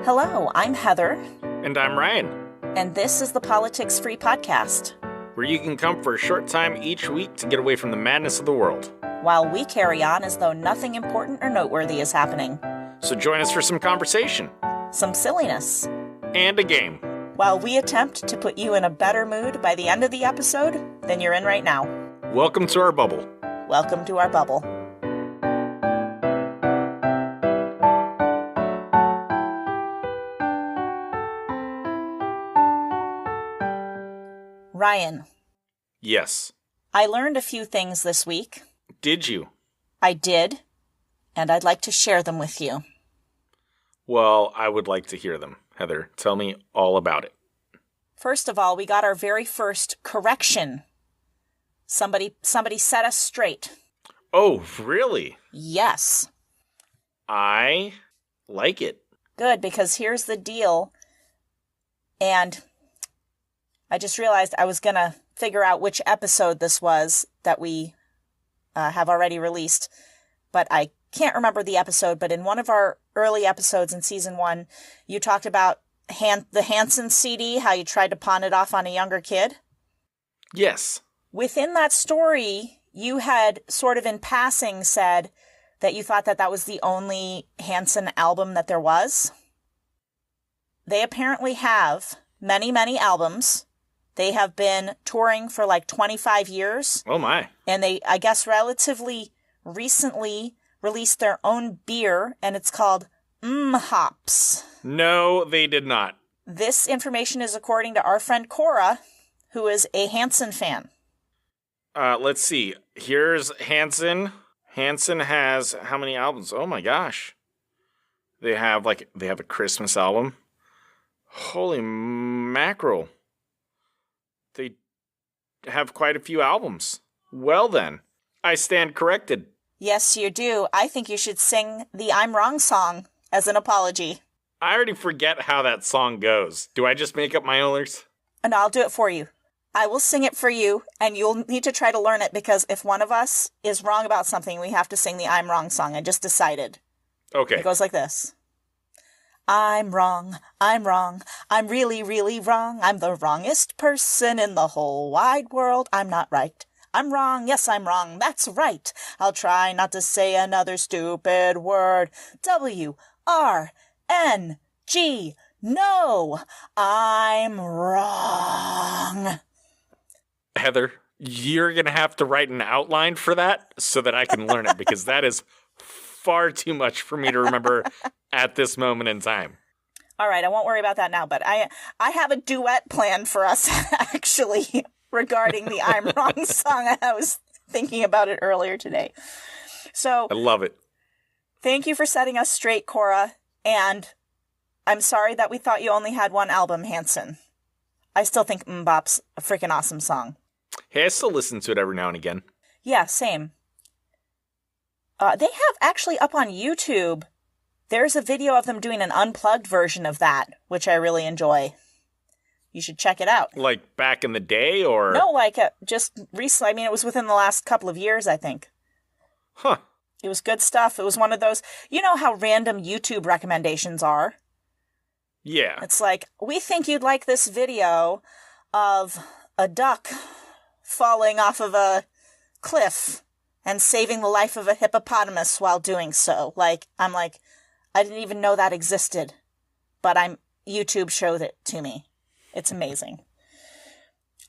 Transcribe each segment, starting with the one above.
Hello, I'm Heather, And I'm Ryan, and this is the Politics Free Podcast, where you can come for a short time each week to get away from the madness of the world. while we carry on as though nothing important or noteworthy is happening. So join us for some conversation Some silliness, and a game. while we attempt to put you in a better mood by the end of the episode than you're in right now. Welcome to our bubble. Welcome to our bubble. Ryan, Yes. I learned a few things this week. Did you? I did, and I'd like to share them with you. Well, I would like to hear them. Heather, tell me all about it. First of all, we got our very first correction. Somebody set us straight. Oh, really? Yes. I like it. Good, because here's the deal. And I just realized I was going to figure out which episode this was that we have already released. But I can't remember the episode. But in one of our early episodes in season 1, you talked about the Hanson CD, how you tried to pawn it off on a younger kid. Yes. Within that story, you had sort of in passing said that you thought that was the only Hanson album that there was. They apparently have many, many albums. They have been touring for like 25 years. Oh, my. And they, I guess, relatively recently released their own beer, and it's called Hops. No, they did not. This information is according to our friend Cora, who is a Hanson fan. Let's see. Here's Hanson. Hanson has how many albums? Oh, my gosh. They have a Christmas album. Holy mackerel. They have quite a few albums. Well then, I stand corrected. Yes, you do. I think you should sing the I'm Wrong song as an apology. I already forget how that song goes. Do I just make up my own lyrics? And I'll do it for you. I will sing it for you, and you'll need to try to learn it, because if one of us is wrong about something, we have to sing the I'm Wrong song. I just decided. Okay. It goes like this. I'm wrong, I'm really, really wrong. I'm the wrongest person in the whole wide world. I'm not right. I'm wrong, yes, I'm wrong, that's right. I'll try not to say another stupid word. W-R-N-G, no, I'm wrong. Heather, you're going to have to write an outline for that so that I can learn it, because that is far too much for me to remember at this moment in time. All right, I won't worry about that now, but I have a duet planned for us, actually, regarding the I'm Wrong song. I was thinking about it earlier today. So I love it. Thank you for setting us straight, Cora, and I'm sorry that we thought you only had one album, Hanson. I still think Mbop's a freaking awesome song. Hey, I still listen to it every now and again. Yeah, same. They have actually up on YouTube, there's a video of them doing an unplugged version of that, which I really enjoy. You should check it out. Like back in the day, or? No, just recently. I mean, it was within the last couple of years, I think. Huh. It was good stuff. It was one of those, you know how random YouTube recommendations are? Yeah. It's like, we think you'd like this video of a duck falling off of a cliff and saving the life of a hippopotamus while doing so. I'm like, I didn't even know that existed, but YouTube showed it to me. It's amazing.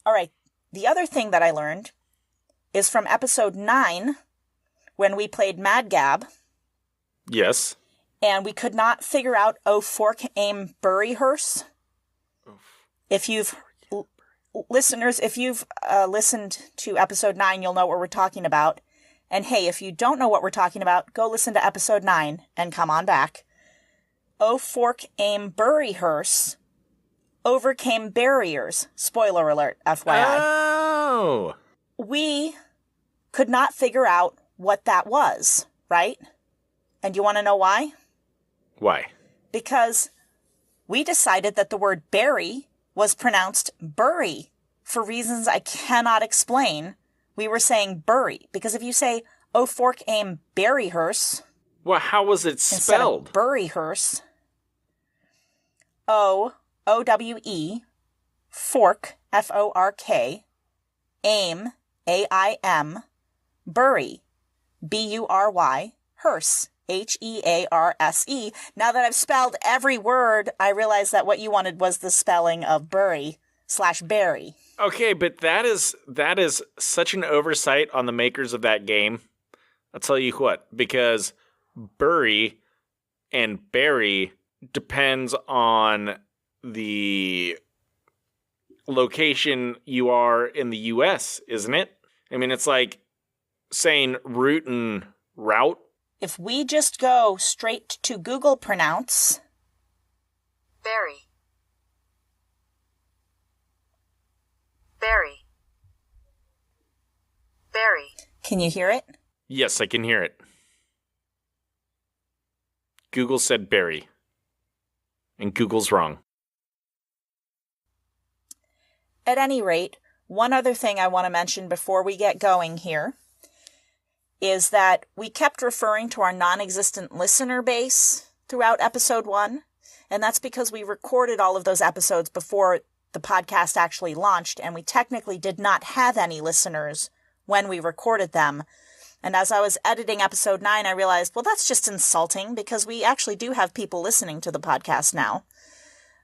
All right. The other thing that I learned is from episode 9, when we played Mad Gab. Yes. And we could not figure out O Fork Aim Bury Hearse. If you've listeners, if you've listened to episode 9, you'll know what we're talking about. And hey, if you don't know what we're talking about, go listen to episode 9 and come on back. O Fork Aim Bury Hearse overcame barriers. Spoiler alert, FYI. Oh! We could not figure out what that was, right? And you want to know why? Why? Because we decided that the word bury was pronounced bury for reasons I cannot explain. We were saying bury, because if you say, O Fork Aim Bury Hearse, Well, how was it instead spelled? of Bury Hearse, O-O-W-E, fork, F-O-R-K, aim, A-I-M, bury, B-U-R-Y, hearse, H-E-A-R-S-E. Now that I've spelled every word, I realize that what you wanted was the spelling of bury/berry. Okay, but that is such an oversight on the makers of that game. I'll tell you what, because bury and berry depends on the location you are in the U.S., isn't it? I mean, it's like saying root and route. If we just go straight to Google pronounce... Berry. Berry. Berry. Can you hear it? Yes, I can hear it. Google said berry. And Google's wrong. At any rate, one other thing I want to mention before we get going here is that we kept referring to our non-existent listener base throughout episode 1, and that's because we recorded all of those episodes before the podcast actually launched, and we technically did not have any listeners when we recorded them. And as I was editing episode 9, I realized, well, that's just insulting because we actually do have people listening to the podcast now.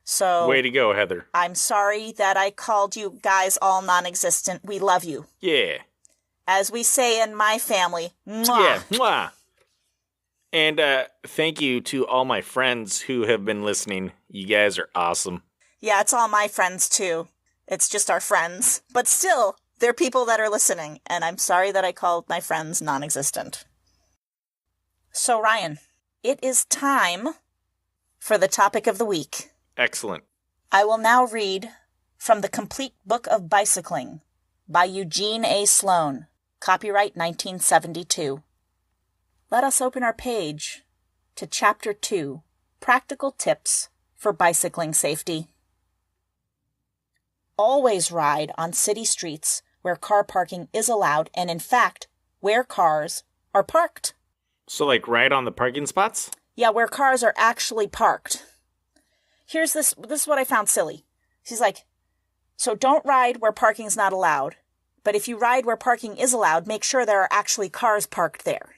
So, way to go, Heather. I'm sorry that I called you guys all non-existent. We love you. Yeah. As we say in my family, mwah. Yeah, mwah. And thank you to all my friends who have been listening. You guys are awesome. Yeah, it's all my friends too. It's just our friends. But still, they're people that are listening, and I'm sorry that I called my friends non-existent. So, Ryan, it is time for the topic of the week. Excellent. I will now read from The Complete Book of Bicycling by Eugene A. Sloan, copyright 1972. Let us open our page to Chapter 2, Practical Tips for Bicycling Safety. Always ride on city streets where car parking is allowed and, in fact, where cars are parked. So, like, right on the parking spots? Yeah, where cars are actually parked. Here's this is what I found silly. She's like, so don't ride where parking's not allowed, but if you ride where parking is allowed, make sure there are actually cars parked there.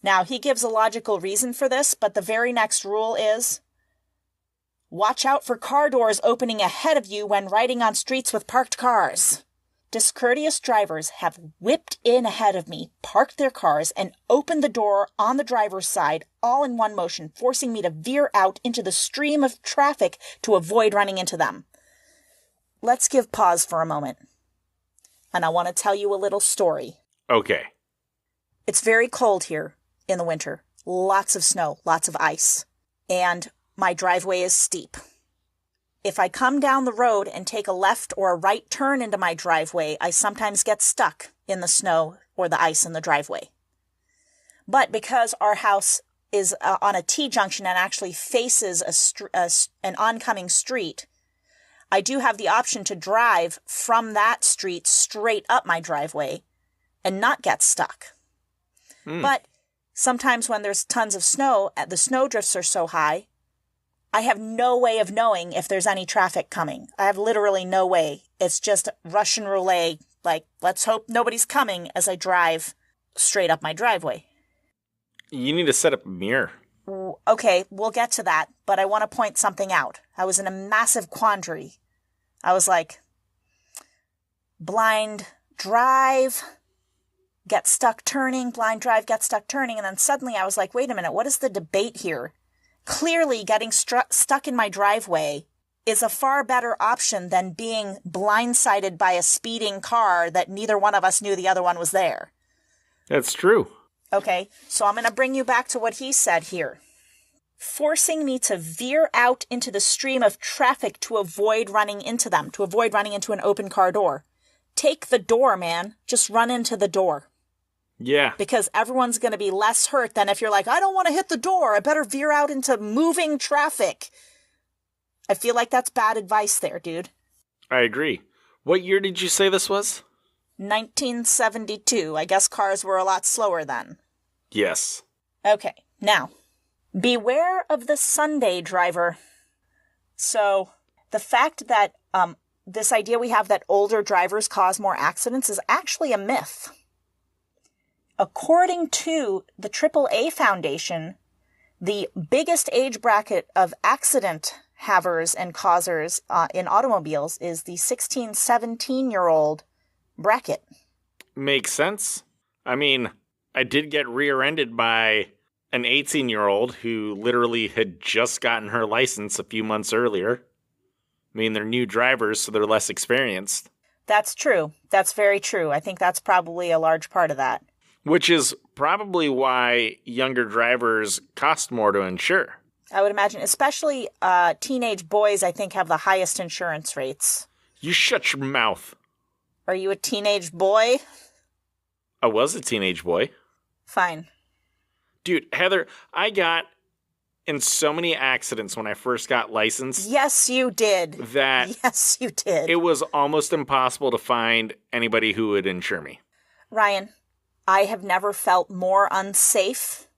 Now, he gives a logical reason for this, but the very next rule is, watch out for car doors opening ahead of you when riding on streets with parked cars. Discourteous drivers have whipped in ahead of me, parked their cars, and opened the door on the driver's side all in one motion, forcing me to veer out into the stream of traffic to avoid running into them. Let's give pause for a moment. And I want to tell you a little story. Okay. It's very cold here in the winter. Lots of snow, lots of ice. And my driveway is steep. If I come down the road and take a left or a right turn into my driveway, I sometimes get stuck in the snow or the ice in the driveway. But because our house is on a T-junction and actually faces an oncoming street, I do have the option to drive from that street straight up my driveway and not get stuck. But sometimes when there's tons of snow, the snow drifts are so high, I have no way of knowing if there's any traffic coming. I have literally no way. It's just Russian roulette, like, let's hope nobody's coming as I drive straight up my driveway. You need to set up a mirror. Okay, we'll get to that, but I want to point something out. I was in a massive quandary. I was like, blind drive, get stuck turning, blind drive, get stuck turning, and then suddenly I was like, wait a minute, what is the debate here? Clearly, getting stuck in my driveway is a far better option than being blindsided by a speeding car that neither one of us knew the other one was there. That's true. Okay, so I'm going to bring you back to what he said here. Forcing me to veer out into the stream of traffic to avoid running into them, to avoid running into an open car door. Take the door, man. Just run into the door. Yeah. Because everyone's going to be less hurt than if you're like, I don't want to hit the door. I better veer out into moving traffic. I feel like that's bad advice there, dude. I agree. What year did you say this was? 1972. I guess cars were a lot slower then. Yes. Okay, now, beware of the Sunday driver. So the fact that this idea we have that older drivers cause more accidents is actually a myth. According to the AAA Foundation, the biggest age bracket of accident havers and causers in automobiles is the 16, 17-year-old bracket. Makes sense. I mean, I did get rear-ended by an 18-year-old who literally had just gotten her license a few months earlier. I mean, they're new drivers, so they're less experienced. That's true. That's very true. I think that's probably a large part of that. Which is probably why younger drivers cost more to insure. I would imagine, especially teenage boys, I think, have the highest insurance rates. You shut your mouth. Are you a teenage boy? I was a teenage boy. Fine. Dude, Heather, I got in so many accidents when I first got licensed. Yes, you did. That yes, you did. It was almost impossible to find anybody who would insure me. Ryan, I have never felt more unsafe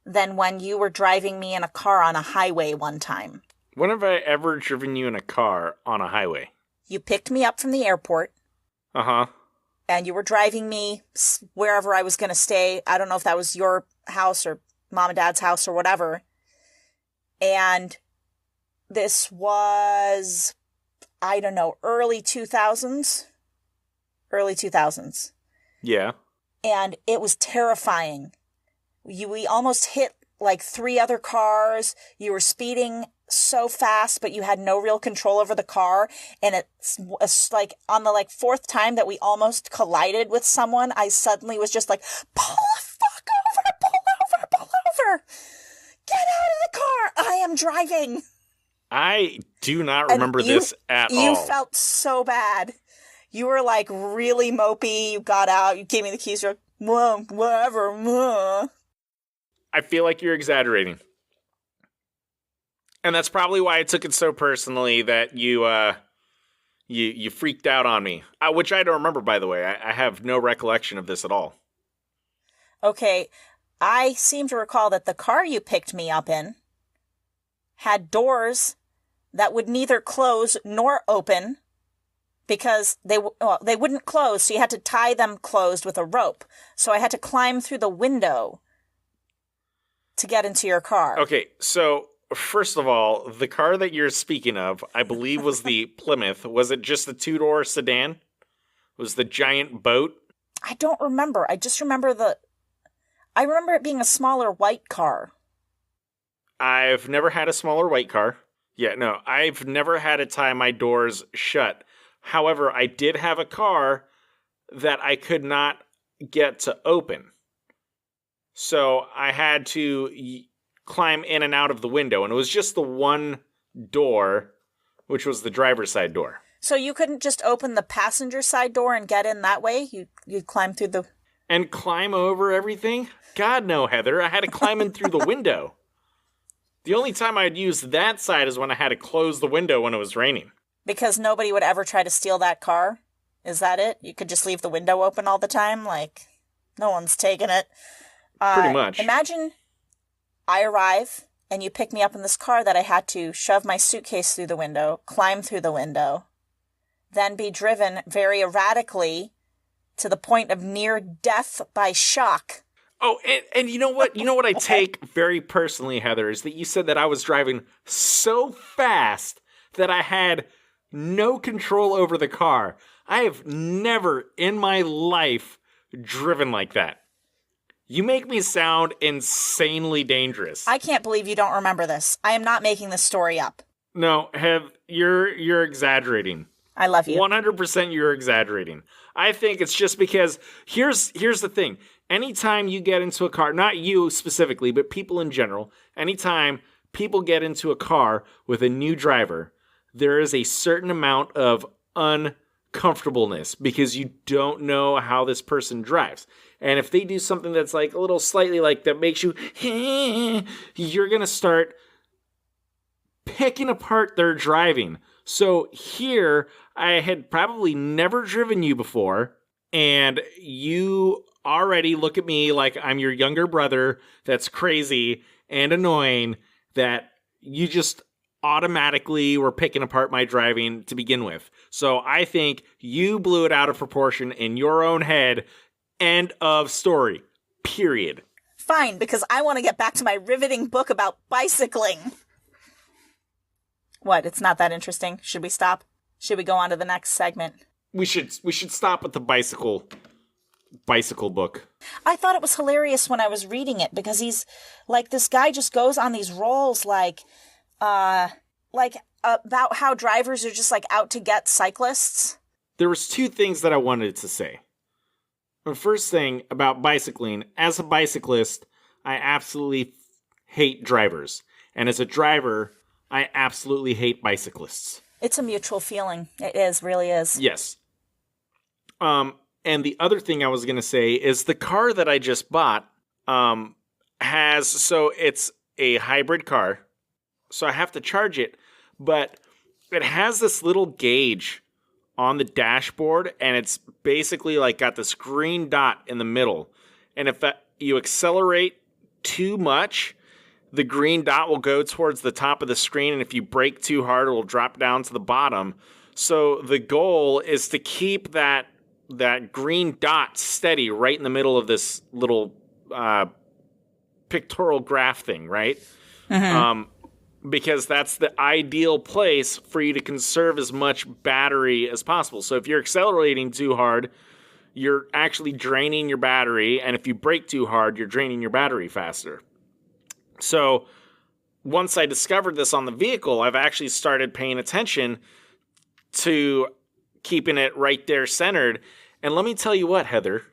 than when you were driving me in a car on a highway one time. When have I ever driven you in a car on a highway? You picked me up from the airport. Uh-huh. And you were driving me wherever I was going to stay. I don't know if that was your house or mom and dad's house or whatever. And this was, I don't know, early 2000s. Early 2000s. Yeah. And it was terrifying. We almost hit like 3 other cars. You were speeding so fast, but you had no real control over the car. And it's like on the 4th time that we almost collided with someone, I suddenly was just like, pull the fuck over, pull over. Get out of the car. I am driving. I do not remember this at all. You felt so bad. You were like really mopey. You got out. You gave me the keys. You're like, well, whatever. I feel like you're exaggerating. And that's probably why I took it so personally that you freaked out on me. Which I don't remember, by the way. I have no recollection of this at all. Okay. I seem to recall that the car you picked me up in had doors that would neither close nor open because they wouldn't close, so you had to tie them closed with a rope. So I had to climb through the window to get into your car. Okay, so first of all, the car that you're speaking of, I believe was the Plymouth. Was it just the 2-door sedan? Was the giant boat? I don't remember. I just remember I remember it being a smaller white car. I've never had a smaller white car. Yeah, no, I've never had to tie my doors shut. However, I did have a car that I could not get to open. So I had to climb in and out of the window, and it was just the one door, which was the driver's side door. So you couldn't just open the passenger side door and get in that way? You'd climb through the... And climb over everything? God, no, Heather. I had to climb in through the window. The only time I'd use that side is when I had to close the window when it was raining. Because nobody would ever try to steal that car? Is that it? You could just leave the window open all the time? Like, no one's taking it. Pretty much. Imagine I arrive and you pick me up in this car that I had to shove my suitcase through the window, climb through the window, then be driven very erratically to the point of near death by shock. Oh, and you know what? You know what I take very personally, Heather, is that you said that I was driving so fast that I had no control over the car. I have never in my life driven like that. You make me sound insanely dangerous. I can't believe you don't remember this. I am not making this story up. No, you're exaggerating. I love you. 100% you're exaggerating. I think it's just because here's the thing. Anytime you get into a car, not you specifically, but people in general, anytime people get into a car with a new driver, there is a certain amount of uncomfortableness because you don't know how this person drives. And if they do something that's like a little slightly like that makes you, you're going to start picking apart their driving. So here, I had probably never driven you before, and you already look at me like I'm your younger brother that's crazy and annoying, that you just automatically were picking apart my driving to begin with. So I think you blew it out of proportion in your own head. End of story. Period. Fine, because I want to get back to my riveting book about bicycling. What, it's not that interesting? Should we stop? Should we go on to the next segment? We should stop with the bicycle book. I thought it was hilarious when I was reading it because he's like, this guy just goes on these rolls like about how drivers are just like out to get cyclists. There was two things that I wanted to say. The first thing about bicycling, as a bicyclist, I absolutely hate drivers. And as a driver, I absolutely hate bicyclists. It's a mutual feeling. It is, really is. Yes. And the other thing I was going to say is the car that I just bought it's a hybrid car. So I have to charge it, but it has this little gauge on the dashboard, and it's basically like got this green dot in the middle. And if you accelerate too much, the green dot will go towards the top of the screen, and if you brake too hard, it will drop down to the bottom. So the goal is to keep that green dot steady right in the middle of this little pictorial graph thing, right? Mm-hmm. Because that's the ideal place for you to conserve as much battery as possible. So if you're accelerating too hard, you're actually draining your battery. And if you brake too hard, you're draining your battery faster. So once I discovered this on the vehicle, I've actually started paying attention to keeping it right there centered. And let me tell you what, Heather,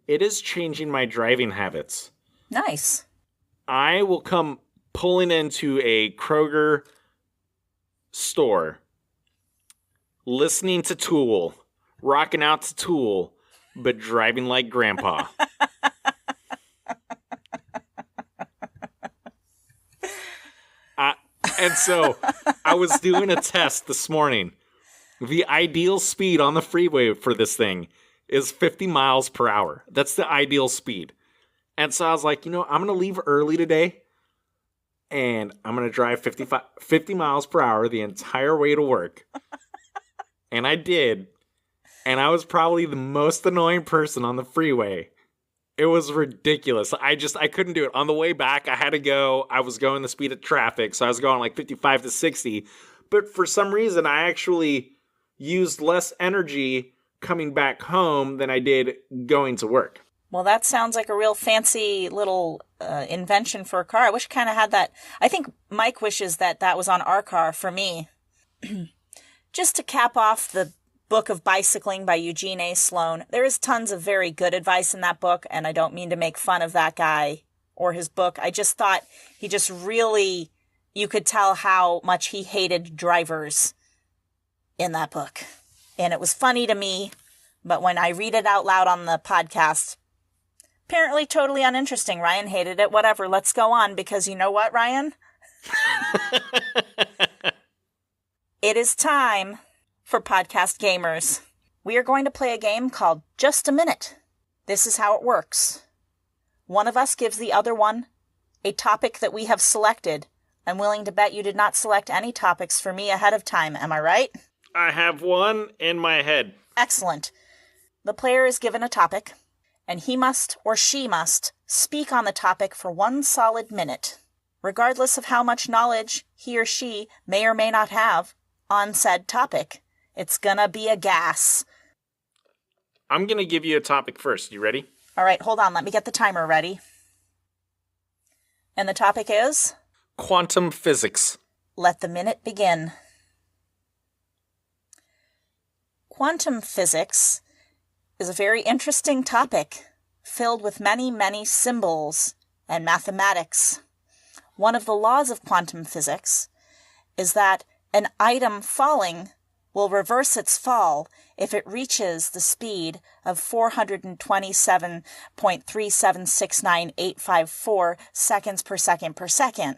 it is changing my driving habits. Nice. I will come pulling into a Kroger store, listening to Tool, rocking out to Tool, but driving like Grandpa. And so I was doing a test this morning. The ideal speed on the freeway for this thing is 50 miles per hour. That's the ideal speed. And so I was like, I'm going to leave early today. And I'm going to drive 50 miles per hour the entire way to work. And I did. And I was probably the most annoying person on the freeway. It was ridiculous. I couldn't do it. On the way back, I had to go. I was going the speed of traffic. So I was going like 55 to 60. But for some reason, I actually used less energy coming back home than I did going to work. Well, that sounds like a real fancy little invention for a car. I wish I kind of had that. I think Mike wishes that was on our car for me. Just to cap off the Book of Bicycling by Eugene A. Sloan, there is tons of very good advice in that book, and I don't mean to make fun of that guy or his book. I just thought he just really, you could tell how much he hated drivers in that book. And it was funny to me, but when I read it out loud on the podcast, apparently totally uninteresting. Ryan hated it. Whatever. Let's go on, because you know what, Ryan? It is time for Podcast Gamers. We are going to play a game called Just a Minute. This is how it works. One of us gives the other one a topic that we have selected. I'm willing to bet you did not select any topics for me ahead of time. Am I right? I have one in my head. Excellent. The player is given a topic, and he must or she must speak on the topic for 1 solid minute, regardless of how much knowledge he or she may or may not have on said topic. It's gonna be a gas. I'm gonna give you a topic first. You ready? All right, hold on. Let me get the timer ready. And the topic is? Quantum physics. Let the minute begin. Quantum physics is a very interesting topic, filled with many, many symbols and mathematics. One of the laws of quantum physics is that an item falling will reverse its fall if it reaches the speed of 427.3769854 seconds per second per second.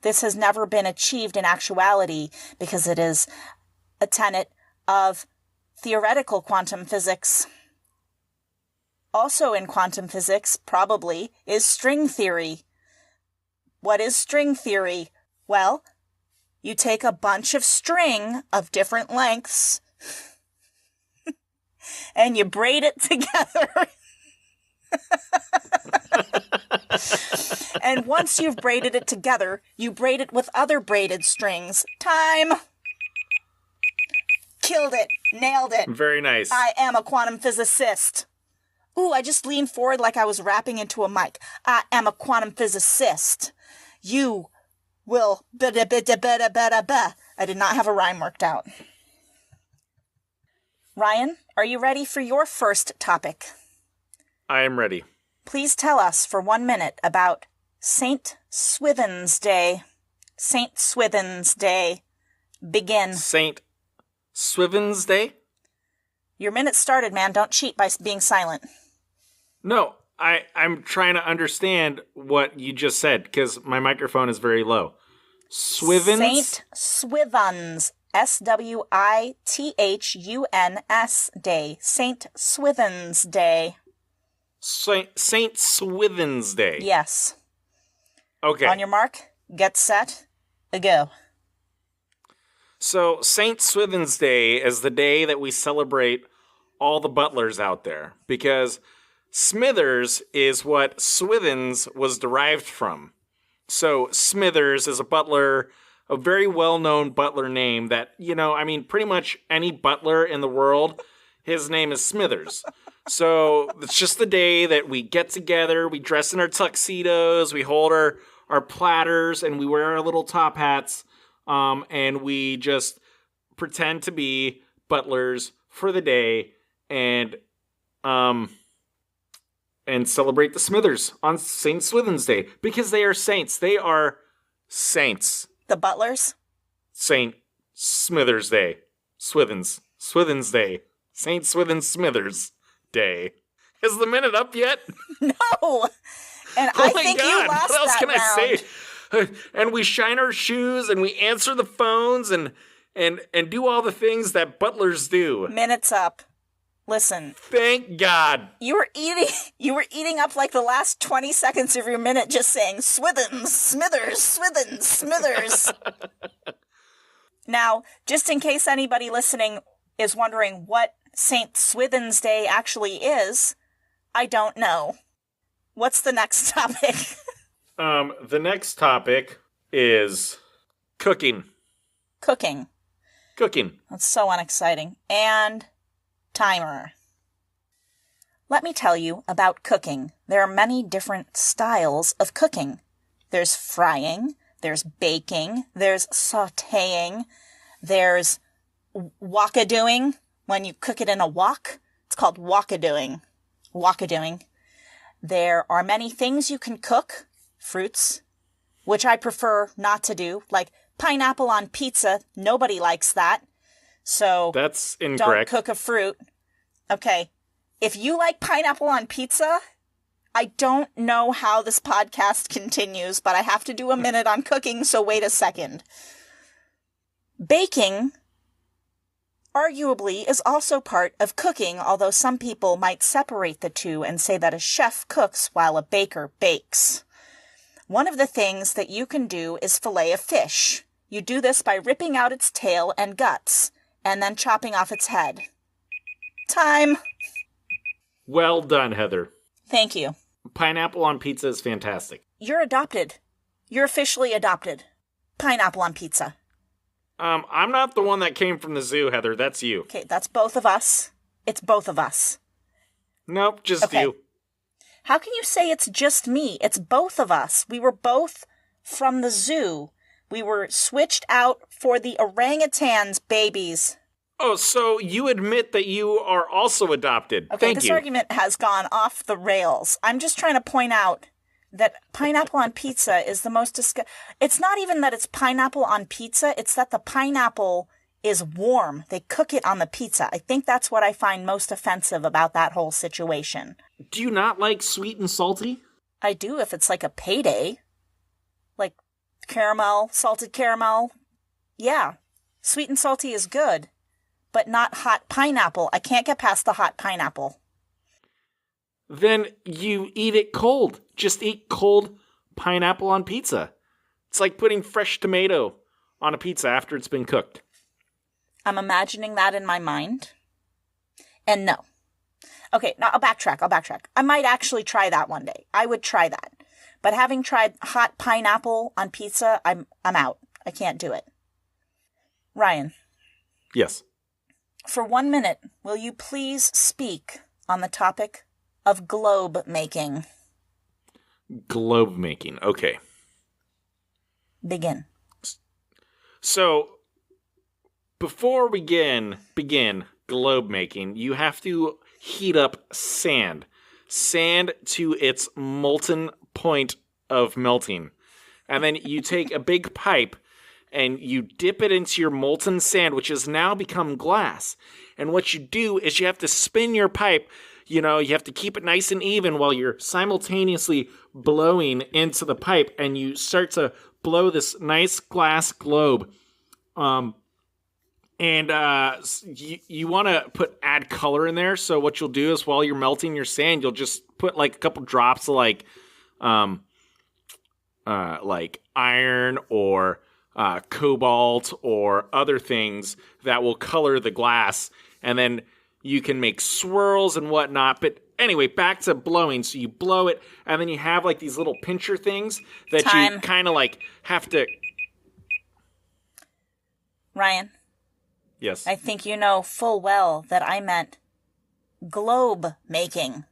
This has never been achieved in actuality because it is a tenet of theoretical quantum physics. Also in quantum physics, probably, is string theory. What is string theory? Well, You take a bunch of string of different lengths and you braid it together. And once you've braided it together, you braid it with other braided strings. Time! Killed it. Nailed it. Very nice. I am a quantum physicist. Ooh, I just leaned forward like I was rapping into a mic. I am a quantum physicist. You will I did not have a rhyme worked out. Ryan, are you ready for your first topic? I am ready. Please tell us for 1 minute about St. Swithin's Day. St. Swithin's Day. Begin. St. Swithin's Day? Your minute started, man. Don't cheat by being silent. No, I'm trying to understand what you just said because my microphone is very low. Swithin's? St. Swithin's. Swithuns Day. St. Swithin's Day. St. Swithin's Day. Yes. Okay. On your mark, get set, go. So St. Swithin's Day is the day that we celebrate all the butlers out there because Smithers is what Swithin's was derived from. So Smithers is a butler, a very well-known butler name that, pretty much any butler in the world, his name is Smithers. So it's just the day that we get together, we dress in our tuxedos, we hold our platters, and we wear our little top hats, and we just pretend to be butlers for the day and celebrate the Smithers on St. Swithin's Day because they are saints. They are saints. The butlers? St. Smithers Day. Swithin's Day. St. Swithin Smithers Day. Is the minute up yet? No. And I think you lost what else that can round. I say? And we shine our shoes and we answer the phones and do all the things that butlers do. Minute's up. Listen. Thank God. You were eating up like the last 20 seconds of your minute just saying Swithins, Smithers, Swithins, Smithers. Now, just in case anybody listening is wondering what St. Swithin's Day actually is, I don't know. What's the next topic? The next topic is cooking. Cooking. That's so unexciting. And timer. Let me tell you about cooking. There are many different styles of cooking. There's frying, there's baking, there's sautéing, there's wok-a-doing. When you cook it in a wok, it's called wok-a-doing. Wok-a-doing. There are many things you can cook, fruits, which I prefer not to do, like pineapple on pizza. Nobody likes that. So that's incorrect. Don't cook a fruit. Okay. If you like pineapple on pizza, I don't know how this podcast continues, but I have to do a minute on cooking, so wait a second. Baking, arguably, is also part of cooking, although some people might separate the two and say that a chef cooks while a baker bakes. One of the things that you can do is fillet a fish. You do this by ripping out its tail and guts, and then chopping off its head. Time. Well done, Heather. Thank you. Pineapple on pizza is fantastic. You're adopted. You're officially adopted. Pineapple on pizza. I'm not the one that came from the zoo, Heather. That's you. Okay, that's both of us. It's both of us. Nope, just you. How can you say it's just me? It's both of us. We were both from the zoo. We were switched out for the orangutans, babies. Oh, so you admit that you are also adopted. Okay, Thank this you. argument has gone off the rails. I'm just trying to point out that pineapple on pizza is the most It's not even that it's pineapple on pizza, it's that the pineapple is warm. They cook it on the pizza. I think that's what I find most offensive about that whole situation. Do you not like sweet and salty? I do if it's like a payday. Like caramel, salted caramel. Yeah, sweet and salty is good, but not hot pineapple. I can't get past the hot pineapple. Then you eat it cold. Just eat cold pineapple on pizza. It's like putting fresh tomato on a pizza after it's been cooked. I'm imagining that in my mind. And no. Okay, now I'll backtrack. I might actually try that one day. I would try that. But having tried hot pineapple on pizza, I'm out. I can't do it. Ryan. Yes. For 1 minute, will you please speak on the topic of globe making? Globe making. Okay. Begin. So, before we begin globe making, you have to heat up sand. Sand to its molten point of melting. And then you take a big pipe and you dip it into your molten sand, which has now become glass. And what you do is you have to spin your pipe. You have to keep it nice and even while you're simultaneously blowing into the pipe, and you start to blow this nice glass globe. You want to add color in there. So what you'll do is while you're melting your sand, you'll just put like a couple drops of like iron or cobalt or other things that will color the glass, and then you can make swirls and whatnot. But anyway, back to blowing. So you blow it, and then you have like these little pincher things that Time. you kind of like have to. Ryan. Yes. I think you know full well that I meant globe making.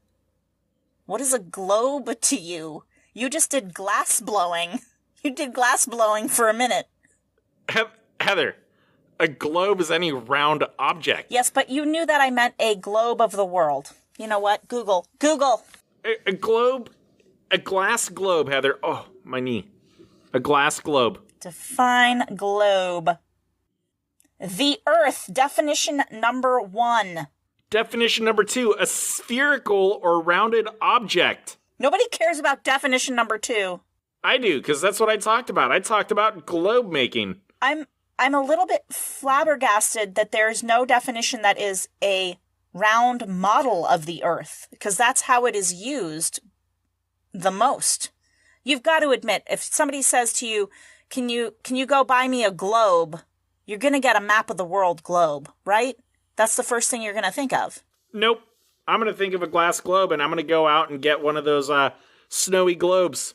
What is a globe to you? You just did glass blowing. You did glass blowing for a minute. Heather, a globe is any round object. Yes, but you knew that I meant a globe of the world. You know what? Google. A globe, a glass globe, Heather. Oh, my knee. A glass globe. Define globe. The Earth, definition number 1. Definition number 2, a spherical or rounded object. Nobody cares about definition number 2. I do, because that's what I talked about. I talked about globe making. I'm a little bit flabbergasted that there's no definition that is a round model of the Earth, because that's how it is used the most. You've got to admit, if somebody says to you, can you go buy me a globe? You're going to get a map of the world globe, right? That's the first thing you're going to think of. Nope. I'm going to think of a glass globe, and I'm going to go out and get one of those snowy globes.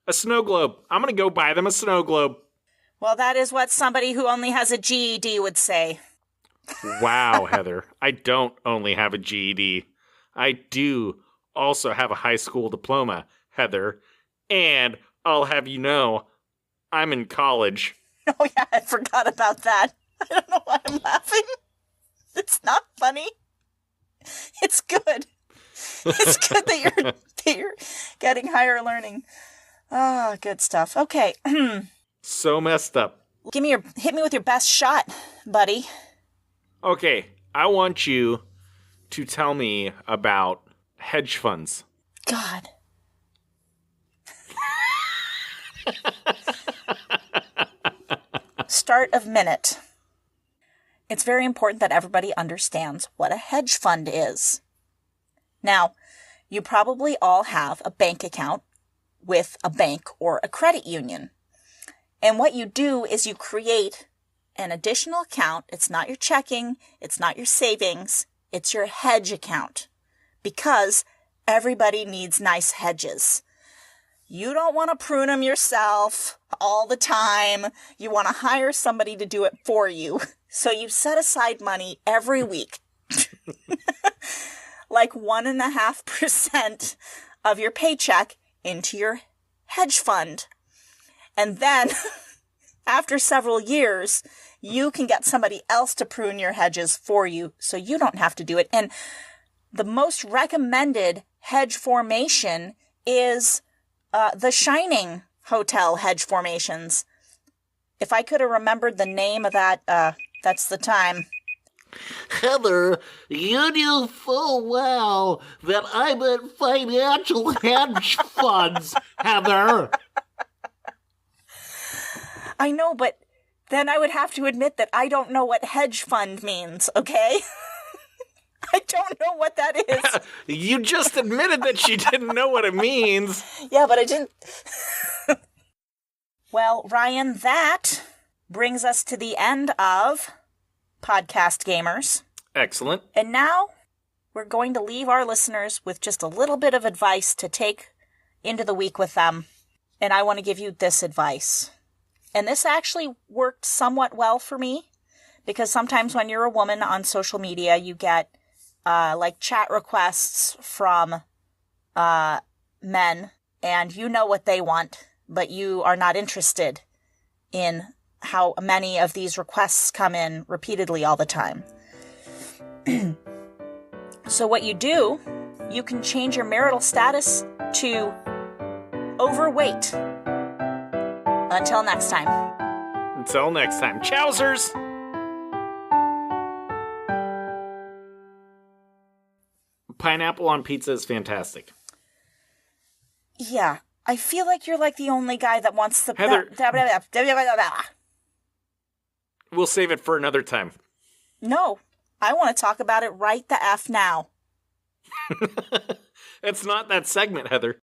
A snow globe. I'm going to go buy them a snow globe. Well, that is what somebody who only has a GED would say. Wow, Heather. I don't only have a GED. I do also have a high school diploma, Heather. And I'll have you know, I'm in college. Oh, yeah, I forgot about that. I don't know why I'm laughing. It's not funny. It's good. It's good that you're getting higher learning. Ah, good stuff. Okay. So messed up. Hit me with your best shot, buddy. Okay, I want you to tell me about hedge funds. God. Start of minute. It's very important that everybody understands what a hedge fund is. Now, you probably all have a bank account with a bank or a credit union. And what you do is you create an additional account. It's not your checking. It's not your savings. It's your hedge account. Because everybody needs nice hedges. You don't want to prune them yourself all the time. You want to hire somebody to do it for you. So you set aside money every week. Like 1.5% of your paycheck into your hedge fund. And then, after several years, you can get somebody else to prune your hedges for you so you don't have to do it. And the most recommended hedge formation is the Shining Hotel hedge formations. If I could have remembered the name of that, that's the time. Heather, you knew full well that I meant financial hedge funds, Heather. I know, but then I would have to admit that I don't know what hedge fund means, okay? I don't know what that is. You just admitted that you didn't know what it means. Yeah, but I didn't... Well, Ryan, that brings us to the end of Podcast Gamers. Excellent. And now we're going to leave our listeners with just a little bit of advice to take into the week with them. And I want to give you this advice. And this actually worked somewhat well for me, because sometimes when you're a woman on social media, you get like chat requests from men, and you know what they want, but you are not interested in how many of these requests come in repeatedly all the time. So what you do, you can change your marital status to overweight. Until next time. Until next time. Chowsers! Pineapple on pizza is fantastic. Yeah, I feel like you're like the only guy that wants the... Heather. We'll save it for another time. No, I want to talk about it right the F now. It's not that segment, Heather.